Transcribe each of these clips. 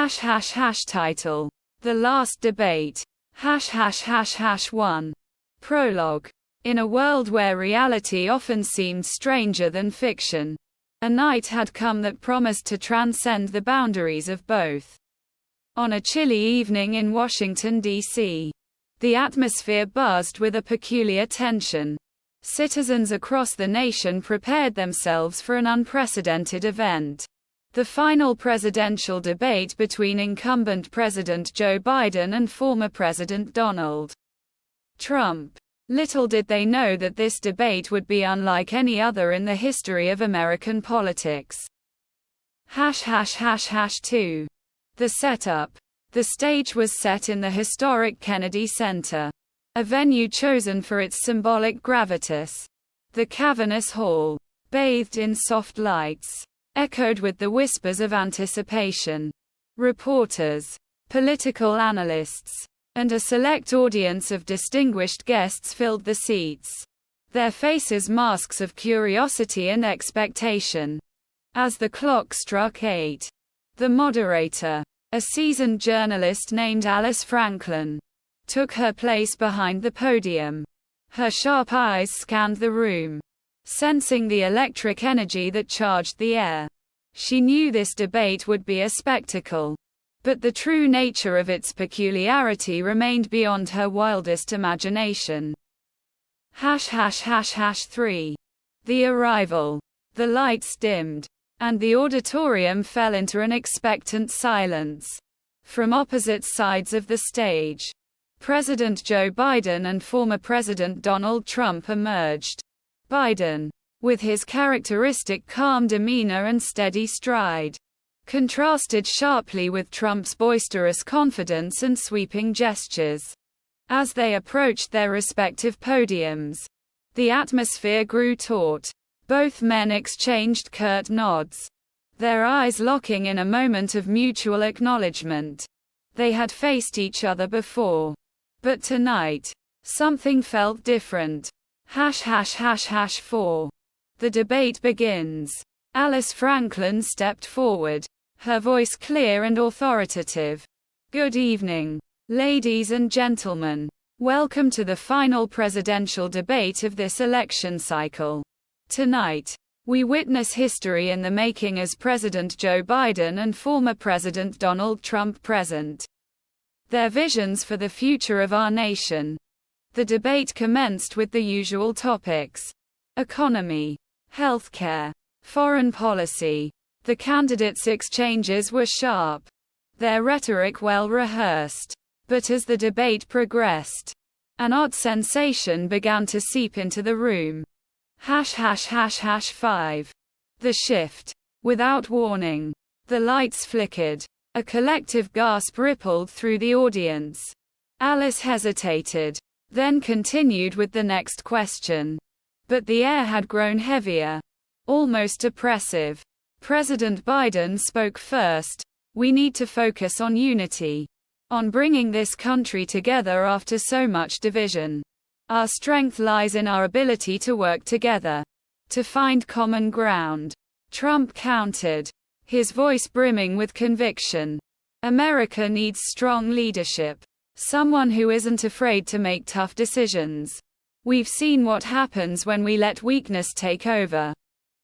Title: The Last Debate. ###1. Prologue. In a world where reality often seemed stranger than fiction, a night had come that promised to transcend the boundaries of both. On a chilly evening in Washington, D.C., the atmosphere buzzed with a peculiar tension. Citizens across the nation prepared themselves for an unprecedented event. The final presidential debate between incumbent President Joe Biden and former President Donald Trump. Little did they know that this debate would be unlike any other in the history of American politics. ###2. The setup. The stage was set in the historic Kennedy Center, a venue chosen for its symbolic gravitas. The cavernous hall, bathed in soft lights, echoed with the whispers of anticipation. Reporters, political analysts, and a select audience of distinguished guests filled the seats, their faces masks of curiosity and expectation. As the clock struck 8, the moderator, a seasoned journalist named Alice Franklin, took her place behind the podium. Her sharp eyes scanned the room, sensing the electric energy that charged the air. She knew this debate would be a spectacle, but the true nature of its peculiarity remained beyond her wildest imagination. ###3. The arrival. The lights dimmed, and the auditorium fell into an expectant silence. From opposite sides of the stage, President Joe Biden and former President Donald Trump emerged. Biden, with his characteristic calm demeanor and steady stride, contrasted sharply with Trump's boisterous confidence and sweeping gestures. As they approached their respective podiums, the atmosphere grew taut. Both men exchanged curt nods, their eyes locking in a moment of mutual acknowledgement. They had faced each other before, but tonight, something felt different. ###4. The debate begins. Alice Franklin stepped forward, her voice clear and authoritative. "Good evening, ladies and gentlemen. Welcome to the final presidential debate of this election cycle. Tonight, we witness history in the making as President Joe Biden and former President Donald Trump present their visions for the future of our nation." The debate commenced with the usual topics: economy, healthcare, foreign policy. The candidates' exchanges were sharp, their rhetoric well rehearsed. But as the debate progressed, an odd sensation began to seep into the room. ###5. The shift. Without warning, the lights flickered. A collective gasp rippled through the audience. Alice hesitated, then continued with the next question. But the air had grown heavier, almost oppressive. President Biden spoke first. "We need to focus on unity, on bringing this country together after so much division. Our strength lies in our ability to work together, to find common ground." Trump countered, his voice brimming with conviction. "America needs strong leadership. Someone who isn't afraid to make tough decisions. We've seen what happens when we let weakness take over."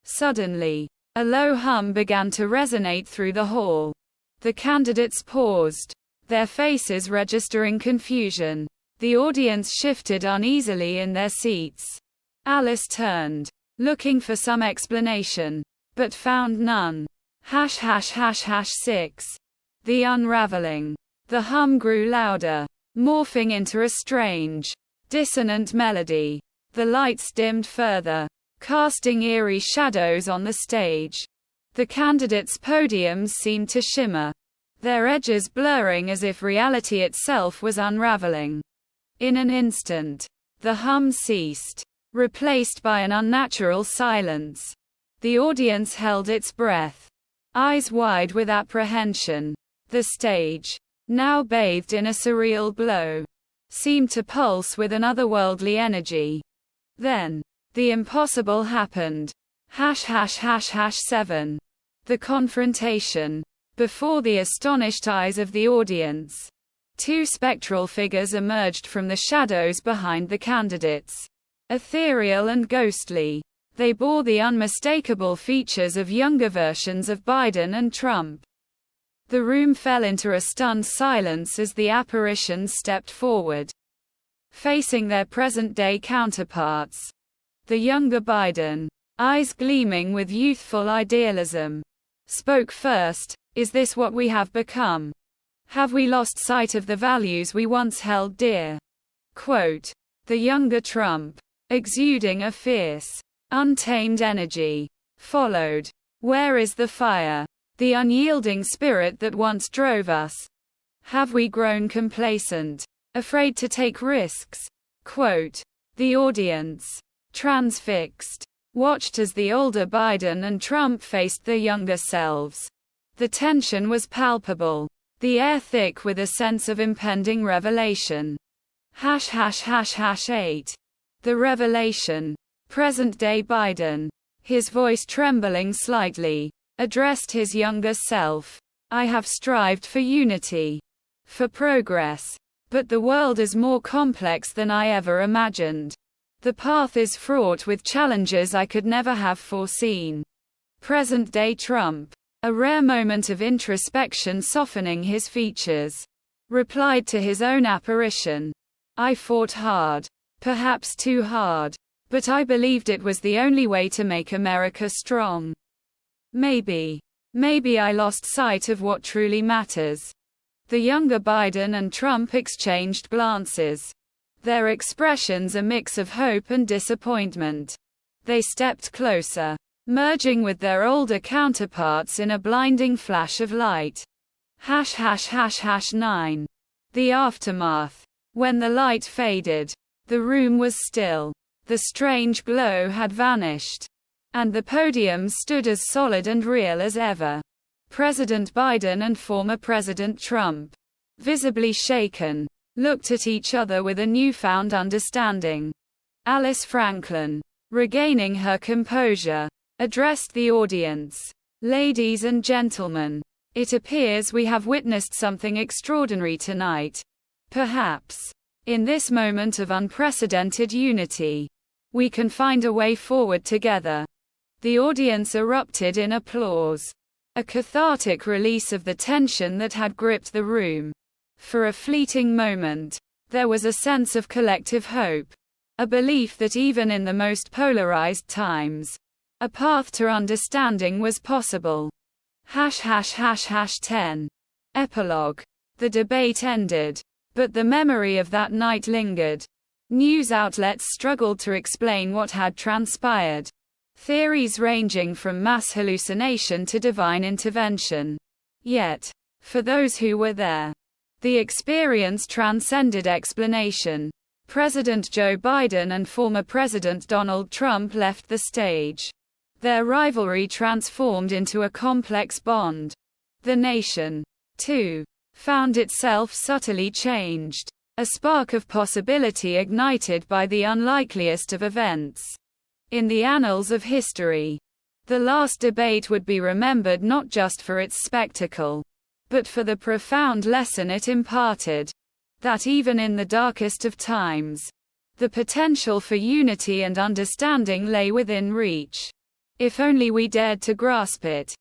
Suddenly, a low hum began to resonate through the hall. The candidates paused, their faces registering confusion. The audience shifted uneasily in their seats. Alice turned, looking for some explanation, but found none. ###6. The unraveling. The hum grew louder, morphing into a strange, dissonant melody. The lights dimmed further, casting eerie shadows on the stage. The candidates' podiums seemed to shimmer, their edges blurring as if reality itself was unraveling. In an instant, the hum ceased, replaced by an unnatural silence. The audience held its breath, eyes wide with apprehension. The stage, now bathed in a surreal glow, seemed to pulse with an otherworldly energy. Then, the impossible happened. ###7. The confrontation. Before the astonished eyes of the audience, two spectral figures emerged from the shadows behind the candidates. Ethereal and ghostly, they bore the unmistakable features of younger versions of Biden and Trump. The room fell into a stunned silence as the apparitions stepped forward, facing their present-day counterparts. The younger Biden, eyes gleaming with youthful idealism, spoke first. "Is this what we have become? Have we lost sight of the values we once held dear?" Quote. The younger Trump, exuding a fierce, untamed energy, followed. "Where is the fire? The unyielding spirit that once drove us? Have we grown complacent, afraid to take risks?" Quote. The audience, transfixed, watched as the older Biden and Trump faced their younger selves. The tension was palpable, the air thick with a sense of impending revelation. #8. The revelation. Present-day Biden, his voice trembling slightly, addressed his younger self. "I have strived for unity, for progress. But the world is more complex than I ever imagined. The path is fraught with challenges I could never have foreseen." Present-day Trump, a rare moment of introspection softening his features, replied to his own apparition. "I fought hard, perhaps too hard, but I believed it was the only way to make America strong. Maybe I lost sight of what truly matters." The younger Biden and Trump exchanged glances, their expressions a mix of hope and disappointment. They stepped closer, merging with their older counterparts in a blinding flash of light. #9. The aftermath. When the light faded, the room was still. The strange glow had vanished, and the podium stood as solid and real as ever. President Biden and former President Trump, visibly shaken, looked at each other with a newfound understanding. Alice Franklin, regaining her composure, addressed the audience. "Ladies and gentlemen, it appears we have witnessed something extraordinary tonight. Perhaps, in this moment of unprecedented unity, we can find a way forward together." The audience erupted in applause, a cathartic release of the tension that had gripped the room. For a fleeting moment, there was a sense of collective hope, a belief that even in the most polarized times, a path to understanding was possible. #10. Epilogue. The debate ended, but the memory of that night lingered. News outlets struggled to explain what had transpired. Theories ranging from mass hallucination to divine intervention. Yet, for those who were there, the experience transcended explanation. President Joe Biden and former President Donald Trump left the stage. Their rivalry transformed into a complex bond. The nation, too, found itself subtly changed, a spark of possibility ignited by the unlikeliest of events. In the annals of history, the last debate would be remembered not just for its spectacle, but for the profound lesson it imparted, that even in the darkest of times, the potential for unity and understanding lay within reach, if only we dared to grasp it.